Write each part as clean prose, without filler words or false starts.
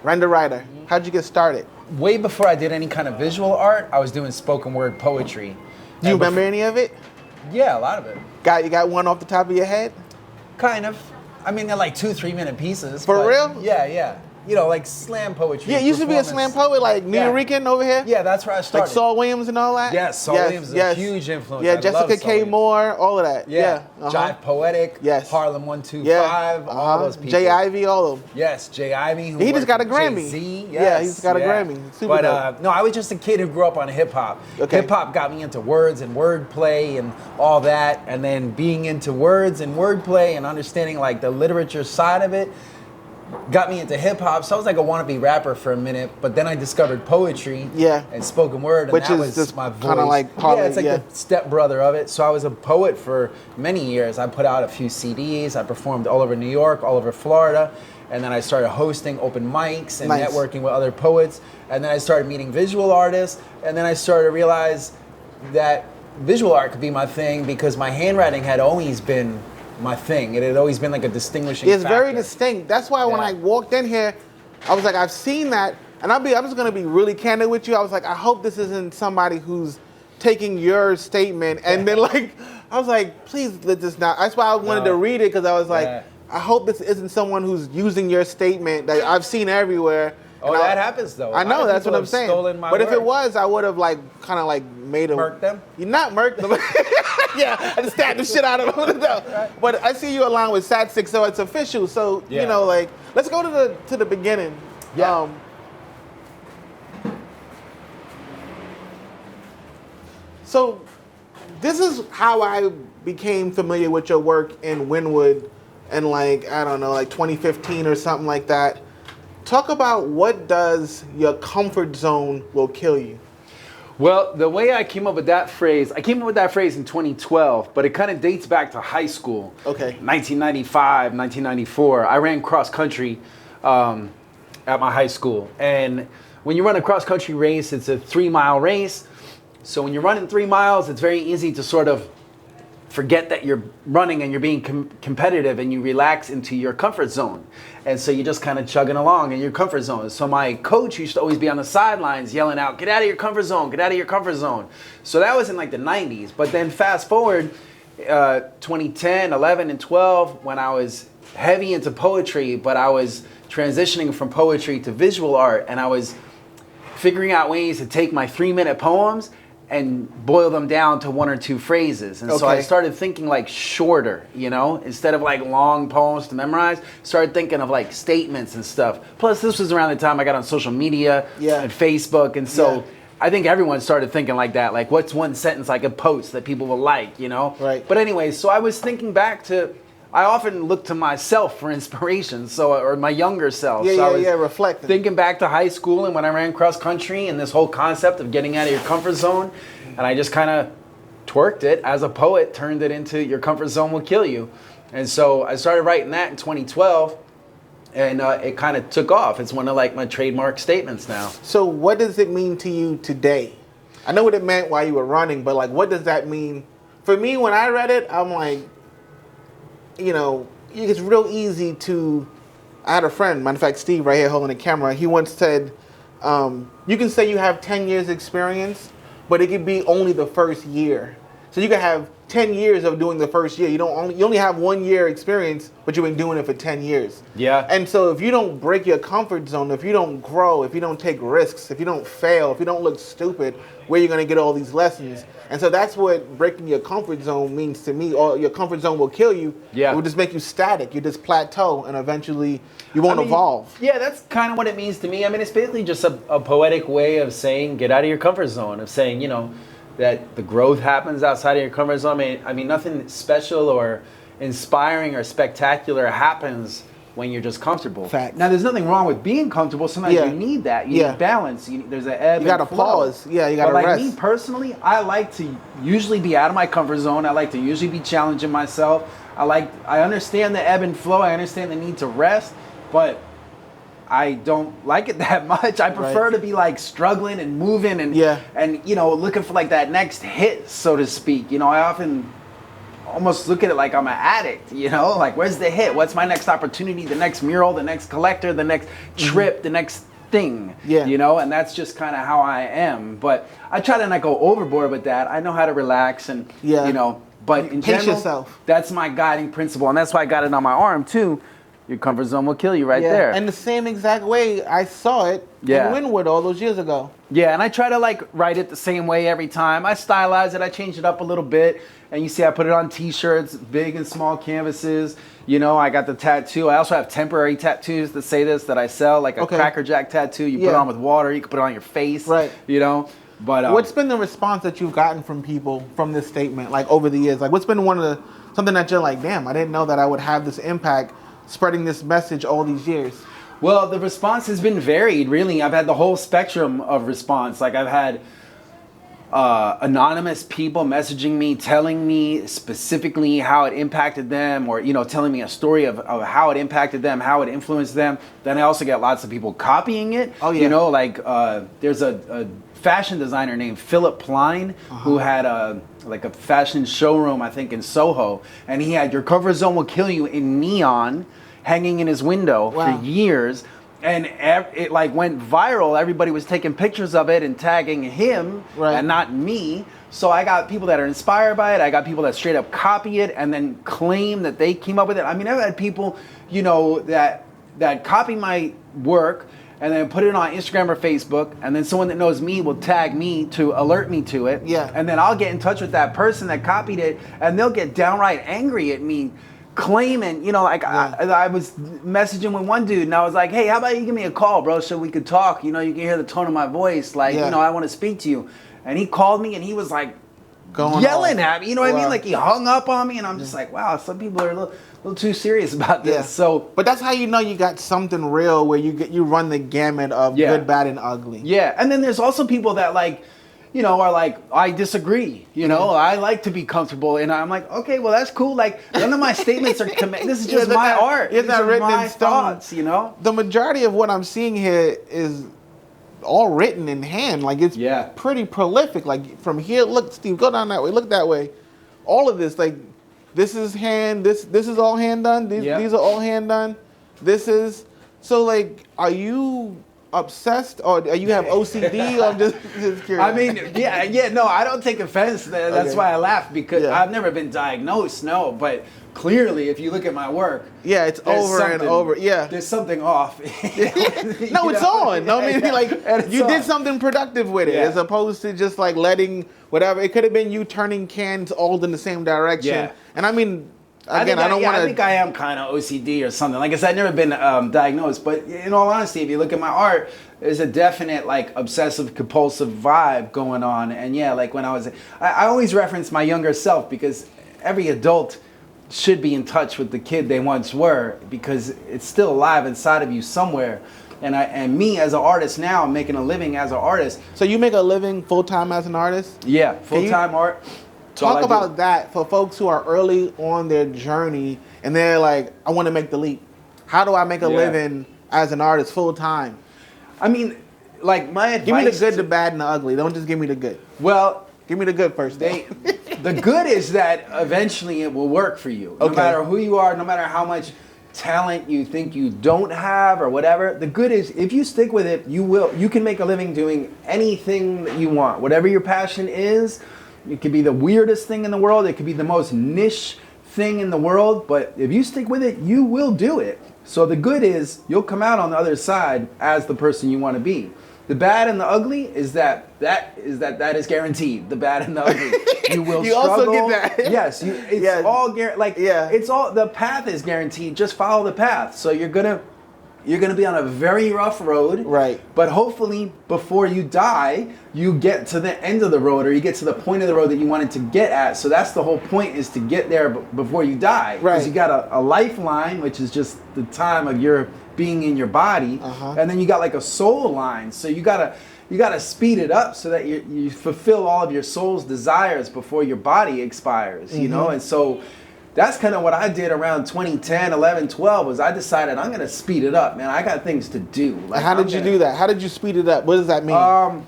Renda Writer. How'd you get started? Way before I did any kind of visual art, I was doing spoken word poetry. Do you remember any of it? Yeah, a lot of it. You got one off the top of your head? Kind of. I mean, they're like 2-3 minute pieces. For real? Yeah. You know, like slam poetry. Yeah, you used to be a slam poet, like New Rican over here? Yeah, that's where I started. Like Saul Williams and all that? Yes, Saul Williams is a huge influence. Yeah, Jessica K. Moore, all of that. Yeah. Jive Poetic, Harlem 125, all those people. Jay Ivy, all of them. Yes, Jay Ivy. He just got a Grammy. Jay-Z, yeah, he's got a Grammy. Super dope. No, I was just a kid who grew up on hip-hop. Okay. Hip-hop got me into words and wordplay and all that, and then being into words and wordplay and understanding like the literature side of it got me into hip-hop. So I was like a wannabe rapper for a minute, but then I discovered poetry and spoken word, and which that is was my voice. Kind of like it's like the stepbrother of it. So I was a poet for many years. I put out a few CDs. I performed all over New York, all over Florida, and then I started hosting open mics and networking with other poets, and then I started meeting visual artists, and then I started to realize that visual art could be my thing because my handwriting had always been my thing. It had always been like a distinguishing factor. Very distinct. That's why when I walked in here, I was like, I've seen that, and I'm just gonna be really candid with you. I was like, I hope this isn't somebody who's taking your statement and then like, I was like, please let this not. That's why I wanted to read it, because I was like, I hope this isn't someone who's using your statement that I've seen everywhere. Oh, that happens though. I know, that's what I'm saying. But if it was, I would have like kind of like made them. Murked them? You're not murked them. Yeah, I just stabbed the shit out of them. No. But I see you along with Sat 6, so it's official. So you know, like, let's go to the beginning. Yeah. So this is how I became familiar with your work in Wynwood in like, I don't know, like 2015 or something like that. Talk about what does your comfort zone will kill you. Well, the way I came up with that phrase, in 2012, but it kind of dates back to high school. Okay. 1995, 1994. I ran cross country at my high school. And when you run a cross country race, it's a 3-mile race. So when you're running 3 miles, it's very easy to sort of forget that you're running and you're being competitive, and you relax into your comfort zone. And so you're just kind of chugging along in your comfort zone. So my coach used to always be on the sidelines yelling out, get out of your comfort zone, get out of your comfort zone. So that was in like the 90s. But then fast forward 2010, 11, and 12, when I was heavy into poetry, but I was transitioning from poetry to visual art, and I was figuring out ways to take my 3-minute poems and boil them down to 1 or 2 phrases. And so I started thinking like shorter, you know, instead of like long poems to memorize, started thinking of like statements and stuff. Plus this was around the time I got on social media and Facebook. And so I think everyone started thinking like that, like what's one sentence I could post that people will like, you know? Right. But anyway, so I was thinking back to, I often look to myself for inspiration, or my younger self. Reflecting. Thinking back to high school and when I ran cross country and this whole concept of getting out of your comfort zone, and I just kind of twerked it as a poet, turned it into your comfort zone will kill you. And so I started writing that in 2012, and it kind of took off. It's one of like my trademark statements now. So what does it mean to you today? I know what it meant while you were running, but like, what does that mean? For me, when I read it, I'm like, you know, it's real easy to. I had a friend, matter of fact, Steve, right here holding the camera. He once said, "You can say you have 10 years experience, but it could be only the first year. So you could have 10 years of doing the first year. You only have 1 year experience, but you've been doing it for 10 years. Yeah. And so if you don't break your comfort zone, if you don't grow, if you don't take risks, if you don't fail, if you don't look stupid, where you're gonna get all these lessons? And so that's what breaking your comfort zone means to me. Or your comfort zone will kill you. Yeah. It will just make you static. You just plateau, and eventually you won't evolve. Yeah, that's kind of what it means to me. I mean, it's basically just a poetic way of saying get out of your comfort zone, of saying, you know, that the growth happens outside of your comfort zone. I mean, nothing special or inspiring or spectacular happens when you're just comfortable. Fact. Now, there's nothing wrong with being comfortable. Sometimes you need that. You need balance. There's an ebb and flow. You gotta pause. Yeah, you gotta rest. rest. Like me personally, I like to usually be out of my comfort zone. I like to usually be challenging myself. I understand the ebb and flow. I understand the need to rest, but I don't like it that much. I prefer to be like struggling and moving and you know, looking for like that next hit, so to speak. You know, I often almost look at it like I'm an addict, you know? Like, where's the hit? What's my next opportunity? The next mural, the next collector, the next trip, the next thing, you know? And that's just kind of how I am. But I try to not go overboard with that. I know how to relax and, you know, but in general, that's my guiding principle. And that's why I got it on my arm, too. Your comfort zone will kill you there. And the same exact way I saw it in Wynwood all those years ago. Yeah, and I try to like write it the same way every time. I stylize it, I change it up a little bit. And you see I put it on t-shirts, big and small canvases. You know, I got the tattoo. I also have temporary tattoos that say this that I sell, like a Cracker Jack tattoo. You put it on with water, you can put it on your face, you know. But what's been the response that you've gotten from people from this statement, like over the years? Like what's been something that you're like, damn, I didn't know that I would have this impact spreading this message all these years? Well, the response has been varied, really. I've had the whole spectrum of response. Like I've had anonymous people messaging me, telling me specifically how it impacted them, or, you know, telling me a story of how it impacted them, how it influenced them. Then I also get lots of people copying it. Oh, yeah. You know, like there's a fashion designer named Philip Plein who had a fashion showroom, I think, in Soho, and he had "Your Comfort Zone Will Kill You" in neon hanging in his window for years, and it like went viral. Everybody was taking pictures of it and tagging him and not me. So I got people that are inspired by it. I got people that straight up copy it and then claim that they came up with it. I mean, I've had people, you know, that copy my work and then put it on Instagram or Facebook, and then someone that knows me will tag me to alert me to it. Yeah. And then I'll get in touch with that person that copied it, and they'll get downright angry at me, claiming, you know, like I was messaging with one dude, and I was like, hey, how about you give me a call, bro, so we could talk? You know, you can hear the tone of my voice. Like, you know, I want to speak to you. And he called me, and he was like, yelling at me, you know what I mean? Like he hung up on me, and I'm just like, wow, some people are a little too serious about this. Yeah. So, but that's how you know you got something real, where you run the gamut of good, bad, and ugly. Yeah, and then there's also people that like, you know, are like, I disagree. You know, I like to be comfortable, and I'm like, okay, well that's cool. Like none of my statements are this is just my art. It's not written in stone. Thoughts, you know. The majority of what I'm seeing here is all written in hand. Like it's pretty prolific. Like from here, look, Steve, go down that way, look that way. All of this, like this is hand, this is all hand done. These are all hand done. This is so like, are you obsessed or do you have OCD? I'm just curious. I mean, no, I don't take offense. That's why I laugh, because I've never been diagnosed, no, but clearly if you look at my work, it's over and over. There's something off. No, it's on. No, I mean, like you did something productive with it, as opposed to just like letting whatever. It could have been you turning cans all in the same direction. And I mean, again, I don't want to. I think I am kind of OCD or something. Like I said, I've never been diagnosed, but in all honesty, if you look at my art, there's a definite like obsessive compulsive vibe going on. And like when I always reference my younger self, because every adult should be in touch with the kid they once were, because it's still alive inside of you somewhere. And me as an artist now, I'm making a living as an artist. So you make a living full-time as an artist? Yeah, full-time art. Talk about that for folks who are early on their journey and they're like, I want to make the leap. How do I make a living as an artist full-time? I mean, like my advice... Give me the good, the bad, and the ugly. Don't just give me the good. Well... Give me the good first. The good is that eventually it will work for you. No matter who you are, no matter how much talent you think you don't have or whatever. The good is if you stick with it, you will. You can make a living doing anything that you want. Whatever your passion is, it could be the weirdest thing in the world. It could be the most niche thing in the world. But if you stick with it, you will do it. So the good is you'll come out on the other side as the person you want to be. The bad and the ugly is that is guaranteed. The bad and the ugly. You will you struggle. Also get that. Yes, it's all it's all, the path is guaranteed. Just follow the path. So you're gonna be on a very rough road. Right. But hopefully before you die, you get to the end of the road, or you get to the point of the road that you wanted to get at. So that's the whole point, is to get there before you die. Right. Because you got a lifeline, which is just the time of your being in your body, and then you got like a soul line. So you gotta speed it up so that you fulfill all of your soul's desires before your body expires. You know, and so that's kind of what I did around 2010, 11, 12, was I decided I'm gonna speed it up, man. I got things to do. Like, how did you do that? How did you speed it up? What does that mean?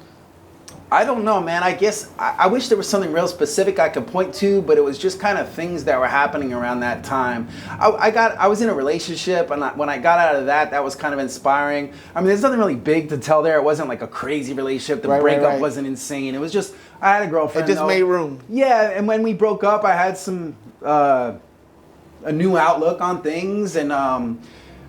I don't know, man. I guess I wish there was something real specific I could point to, but it was just kind of things that were happening around that time. I was in a relationship, and when I got out of that, that was kind of inspiring. I mean, there's nothing really big to tell there. It wasn't like a crazy relationship. The breakup wasn't insane. It was just I had a girlfriend. It just made room. Yeah, and when we broke up, I had a new outlook on things, and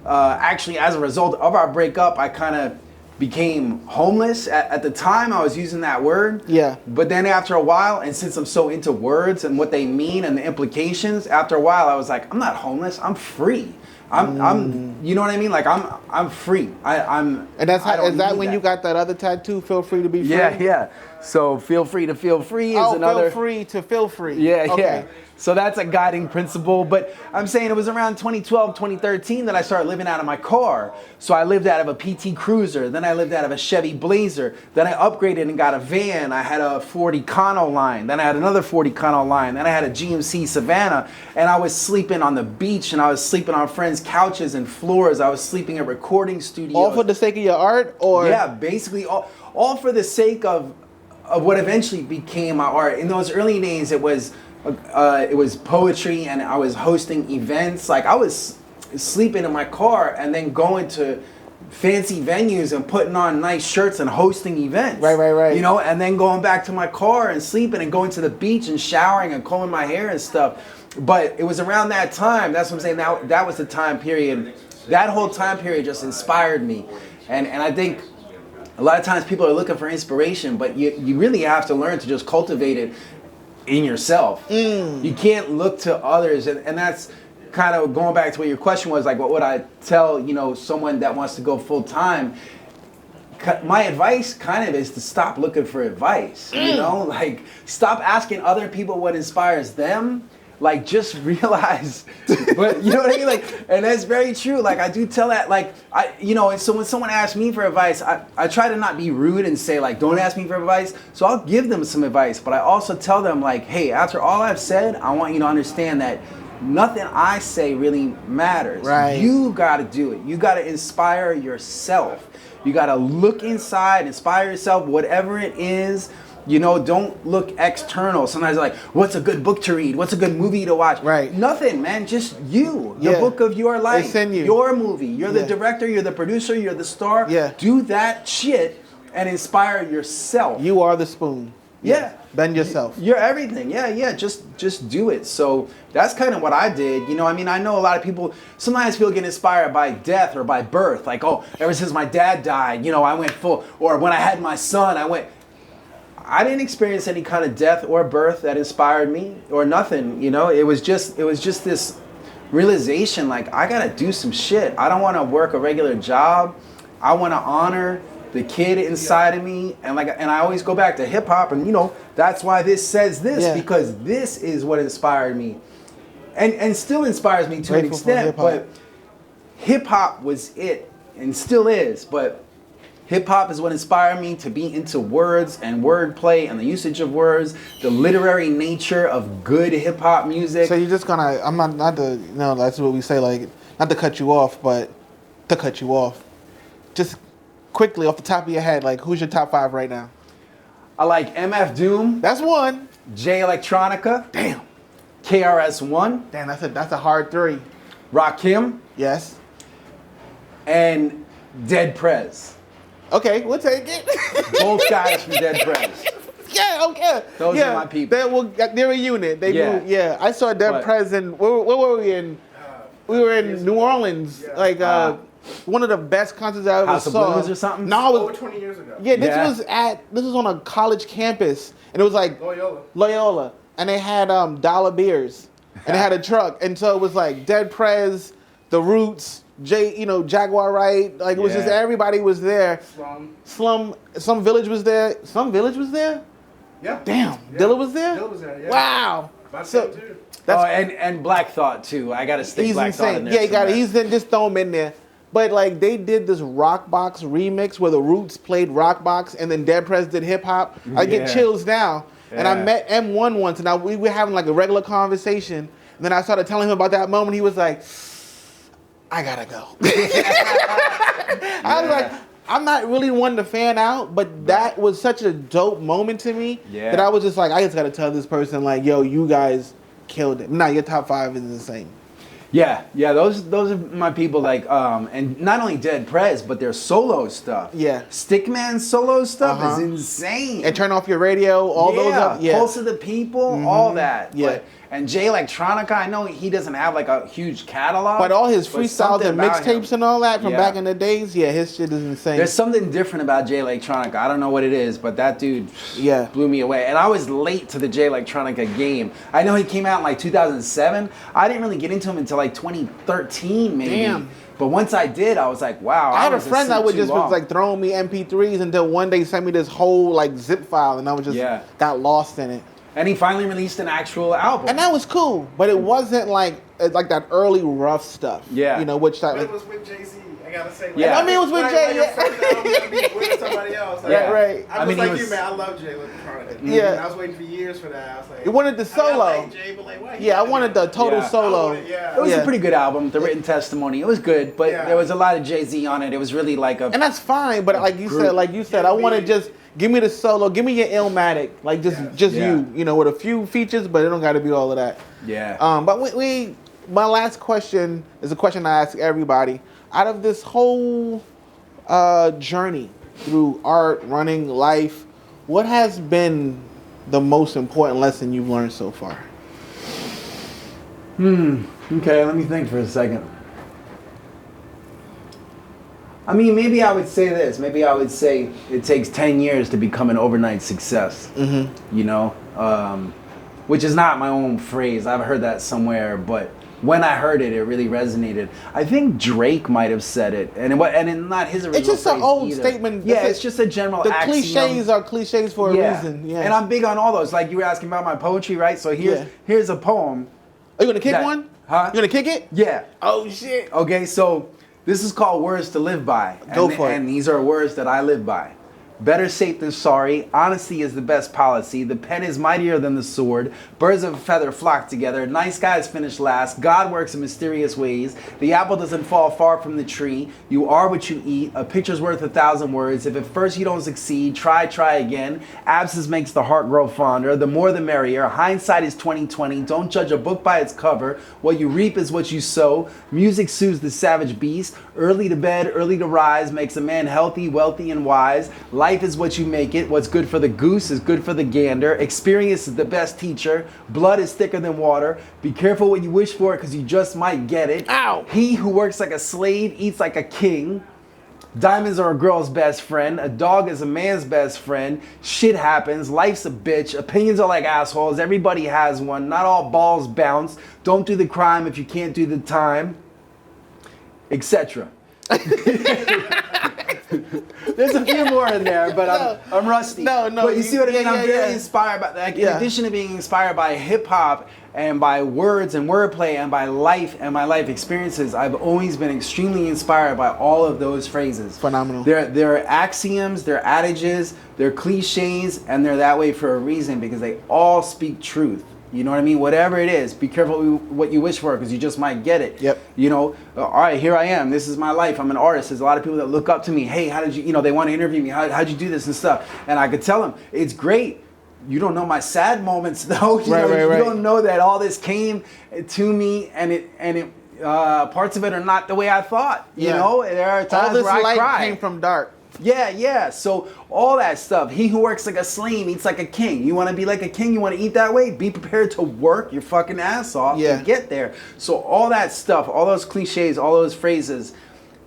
actually, as a result of our breakup, I kind of became homeless. At the time, I was using that word. Yeah. But then after a while, and since I'm so into words and what they mean and the implications, after a while, I was like, I'm not homeless. I'm free. I'm you know what I mean? Like I'm free. I'm. And that's how, is that when you got that other tattoo? Feel free to be free. Yeah. So feel free to feel free is another. Feel free to feel free. Yeah, okay. yeah. So that's a guiding principle. But I'm saying it was around 2012, 2013 that I started living out of my car. So I lived out of a PT Cruiser. Then I lived out of a Chevy Blazer. Then I upgraded and got a van. I had a Ford Econoline. Then I had another Ford Econoline. Then I had a GMC Savannah. And I was sleeping on the beach, and I was sleeping on friends' couches and floors. I was sleeping at recording studios. All for the sake of your art? Or yeah, basically all for the sake of what eventually became my art. In those early days, it was poetry, and I was hosting events. Like I was sleeping in my car and then going to fancy venues and putting on nice shirts and hosting events. Right. You know, and then going back to my car and sleeping and going to the beach and showering and combing my hair and stuff. But it was around that time, that's what I'm saying, that was the time period. That whole time period just inspired me. And I think a lot of times people are looking for inspiration, but you really have to learn to just cultivate it in yourself. You can't look to others, and that's kind of going back to what your question was, like what would I tell, someone that wants to go full time? My advice kind of is to stop looking for advice, like stop asking other people what inspires them. Like just realize, but you know what I mean? Like, and that's very true. Like I do tell that, like, so when someone asks me for advice, I try to not be rude and say like, don't ask me for advice. So I'll give them some advice, but I also tell them like, hey, after all I've said, I want you to understand that nothing I say really matters. Right. You got to do it. You got to inspire yourself. You got to look inside, inspire yourself, whatever it is. Don't look external. Sometimes like, what's a good book to read? What's a good movie to watch? Right. Nothing, man. Just you. The book of your life. It's in you. Your movie. You're the director. You're the producer. You're the star. Yeah. Do that shit and inspire yourself. You are the spoon. Yeah. Bend yourself. You're everything. Yeah. Just do it. So that's kind of what I did. I know a lot of people, sometimes people get inspired by death or by birth. Like, oh, ever since my dad died, I went full. Or when I had my son, I didn't experience any kind of death or birth that inspired me or nothing, It was just this realization, like, I gotta do some shit. I don't want to work a regular job. I want to honor the kid inside of me, and I always go back to hip hop, and that's why this says this, because this is what inspired me, and still inspires me to an extent. But hip hop was it, and still is, but. Hip-hop is what inspired me to be into words and wordplay and the usage of words, the literary nature of good hip-hop music. So you're just gonna, I'm not to, that's what we say, like, not to cut you off, but to cut you off. Just quickly, off the top of your head, like, who's your top 5 right now? I like MF Doom. That's one. J Electronica. Damn. KRS-One. Damn, that's a hard 3. Rakim. Yes. And Dead Prez. Okay, we'll take it. Both guys from Dead Prez. Yeah, okay. Those are my people. They're a unit. They moved. Yeah, I saw Dead Prez in, where were we in? We were in New Orleans. Like, one of the best concerts I ever House saw. of Blues or something? No, it was over 20 years ago. Yeah, this was on a college campus, and it was like Loyola, and they had dollar beers, and they had a truck, and so it was like Dead Prez, The Roots, Jaguar Wright, like it was just everybody was there. Slum, some village was there. Some village was there. Yeah. Damn, yeah. Dilla was there. Dilla was there. Yeah. Wow. So and Black Thought too. I gotta stick Black Thought in there. Yeah, you got it. He's in, just throw him in there. But like they did this Rockbox remix where the Roots played Rockbox and then Dead Prez did hip hop. I get chills now. Yeah. And I met M1 once and we were having like a regular conversation. And then I started telling him about that moment. He was like, I gotta go. I was like, I'm not really one to fan out, but that was such a dope moment to me that I was just like, I just got to tell this person, like, yo, you guys killed it. Nah, your top 5 is insane. Yeah, those are my people, like, and not only Dead Prez, but their solo stuff. Yeah. Stickman solo stuff is insane. And Turn Off Your Radio, all those up. Yeah. Pulse of the People, all that. Yeah. And Jay Electronica, I know he doesn't have like a huge catalog. But all his freestyles and mixtapes and all that from back in the days, his shit is insane. There's something different about Jay Electronica. I don't know what it is, but that dude blew me away. And I was late to the Jay Electronica game. I know he came out in like 2007. I didn't really get into him until like 2013 maybe. Damn. But once I did, I was like, wow. I had a friend that would just was like throwing me MP3s until one day sent me this whole like zip file and I was just got lost in it. And he finally released an actual album. And that was cool, but it wasn't like that early rough stuff. Yeah. You know, which type. But it was with Jay-Z, I gotta say. Like, I mean, it was with Jay. With somebody else. Like, right. I was like you, man. I love Jay Electronica. Yeah. I was waiting for years for that. I was like, you wanted the solo. I like Jay, but like, why I wanted the total solo. It was a pretty good album. The Written Testimony. It was good, but there was a lot of Jay-Z on it. It was really like a. And that's fine, but like you said, I want to just. Give me the solo. Give me your Illmatic. Like just you know, with a few features, but it don't got to be all of that. Yeah. But my last question is a question I ask everybody. Out of this whole journey through art, running, life, what has been the most important lesson you've learned so far? Okay, let me think for a second. I mean, maybe I would say this. Maybe I would say it takes 10 years to become an overnight success. You know, which is not my own phrase. I've heard that somewhere, but when I heard it, it really resonated. I think Drake might have said it, and not his original. It's just an old either. statement. Yeah, it's just a general. The axiom. cliches are cliches for a reason. Yeah, and I'm big on all those. Like you were asking about my poetry, right? So here's a poem. Are you gonna kick one? Huh? You gonna kick it? Yeah. Oh shit. Okay, so. This is called Words to Live By. Go for it. And these are words that I live by. Better safe than sorry. Honesty is the best policy. The pen is mightier than the sword. Birds of a feather flock together. Nice guys finish last. God works in mysterious ways. The apple doesn't fall far from the tree. You are what you eat. A picture's worth 1,000 words. If at first you don't succeed, try again. Absence makes the heart grow fonder. The more the merrier. Hindsight is 20/20. Don't judge a book by its cover. What you reap is what you sow. Music soothes the savage beast. Early to bed, early to rise makes a man healthy, wealthy, and wise. Life is what you make it. What's good for the goose is good for the gander. Experience is the best teacher. Blood is thicker than water. Be careful what you wish for because you just might get it. Ow! He who works like a slave eats like a king. Diamonds are a girl's best friend. A dog is a man's best friend. Shit happens. Life's a bitch. Opinions are like assholes. Everybody has one. Not all balls bounce. Don't do the crime if you can't do the time. Etc. There's a few more in there, but I'm rusty. No. But you see what I mean? I'm very inspired by that. In addition to being inspired by hip hop and by words and wordplay and by life and my life experiences, I've always been extremely inspired by all of those phrases. Phenomenal. They're axioms, they're adages, they're cliches, and they're that way for a reason because they all speak truth. You know what I mean? Whatever it is, be careful what you wish for because you just might get it. Yep. You know, all right, here I am. This is my life. I'm an artist. There's a lot of people that look up to me. Hey, how did you, they want to interview me. How'd you do this and stuff? And I could tell them, it's great. You don't know my sad moments though. You don't know that all this came to me and it parts of it are not the way I thought. You know, there are times where I cry. All this light came from dark. Yeah. So all that stuff. He who works like a slave eats like a king. You want to be like a king? You want to eat that way? Be prepared to work your fucking ass off to get there. So all that stuff, all those cliches, all those phrases,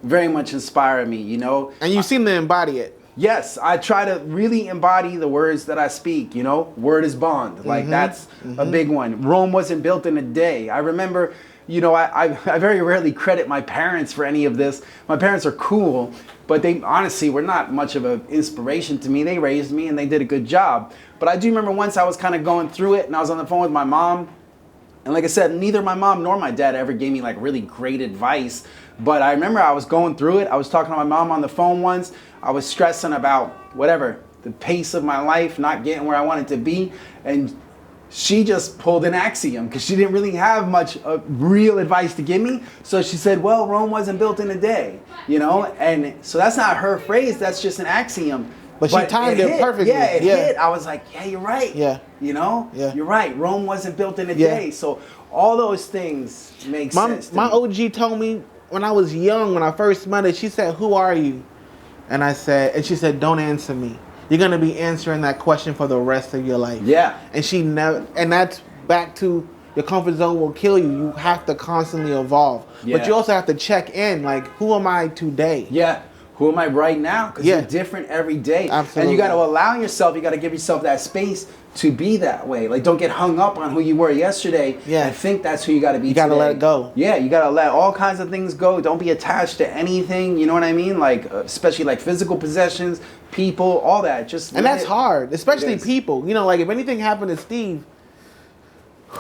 very much inspire me. You know. And you seem to embody it. Yes, I try to really embody the words that I speak, Word is bond. Like, that's a big one. Rome wasn't built in a day. I remember, I very rarely credit my parents for any of this. My parents are cool, but they honestly were not much of an inspiration to me. They raised me and they did a good job. But I do remember once I was kind of going through it and I was on the phone with my mom. And like I said, neither my mom nor my dad ever gave me like really great advice. But I remember I was going through it. I was talking to my mom on the phone once. I was stressing about whatever, the pace of my life, not getting where I wanted to be. And she just pulled an axiom because she didn't really have much real advice to give me. So she said, well, Rome wasn't built in a day, you know? And so that's not her phrase, that's just an axiom. But she timed it perfectly. Yeah, it hit. I was like, yeah, you're right. Yeah. You know? Yeah. You're right. Rome wasn't built in a Yeah. day. So all those things make sense to My me. OG told me when I was young, when I first met her, she said, who are you? And she said, don't answer me. You're going to be answering that question for the rest of your life. Yeah. And that's back to your comfort zone will kill you. You have to constantly evolve. Yeah. But you also have to check in, like, who am I today? Yeah. Who am I right now? Because Yeah. you're different every day. Absolutely. And you got to allow yourself, you got to give yourself that space to be that way. Like, don't get hung up on who you were yesterday. Yeah. And think that's who you got to be You got to today. let it go. Yeah, you got to let all kinds of things go. Don't be attached to anything, you know what I mean? Like, especially like physical possessions, people, all that. Just And let that's it- hard, especially It is. people. You know, like if anything happened to Steve,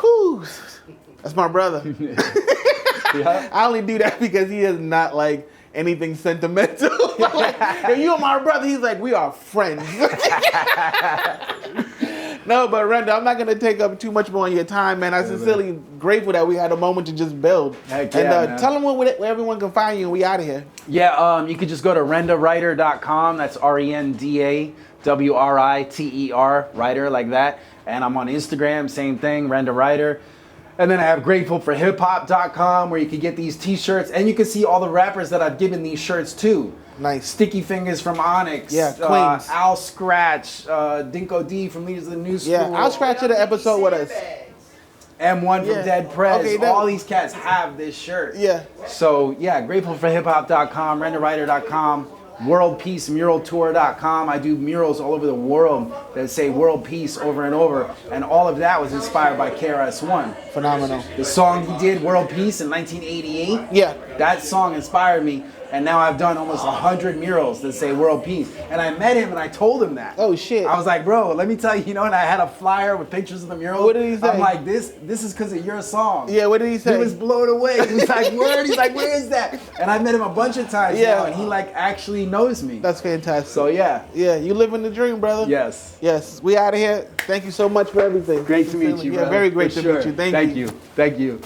whew, that's my brother. Yeah. I only do that because he is not like anything sentimental. Like, if you are my brother, he's like, we are friends. No, but Renda, I'm not going to take up too much more of your time, man. I'm sincerely grateful that we had a moment to just build. Heck And yeah, man. tell them where everyone can find you and we out of here. Yeah, you could just go to rendawriter.com. That's RendaWriter, writer like that. And I'm on Instagram, same thing, Renda Writer. And then I have gratefulforhiphop.com where you can get these t-shirts and you can see all the rappers that I've given these shirts to. Nice. Sticky Fingers from Onyx. Yeah, Queens. Al Scratch, Dinko D from Leaders of the New School. Yeah, I'll scratch the episode with us. M1 from Yeah. Dead Prez. Okay, all these cats have this shirt. Yeah. So yeah, gratefulforhiphop.com, rendawriter.com, worldpeacemuraltour.com. I do murals all over the world that say world peace over and over. And all of that was inspired by KRS-One. Phenomenal. The song he did, World Peace, in 1988. Yeah. That song inspired me. And now I've done almost 100 murals that say world peace. And I met him and I told him that. Oh, shit. I was like, bro, let me tell you, and I had a flyer with pictures of the mural. What did he say? I'm like, this is because of your song. Yeah, what did he say? He was blown away. He was like, word? He's like, where is that? And I met him a bunch of times now, and he like actually knows me. That's fantastic. So yeah. Yeah, you living the dream, brother. Yes. Yes. We out of here. Thank you so much for everything. Great to meet you, Yeah, brother. very great For to meet you. Thank you. Thank you.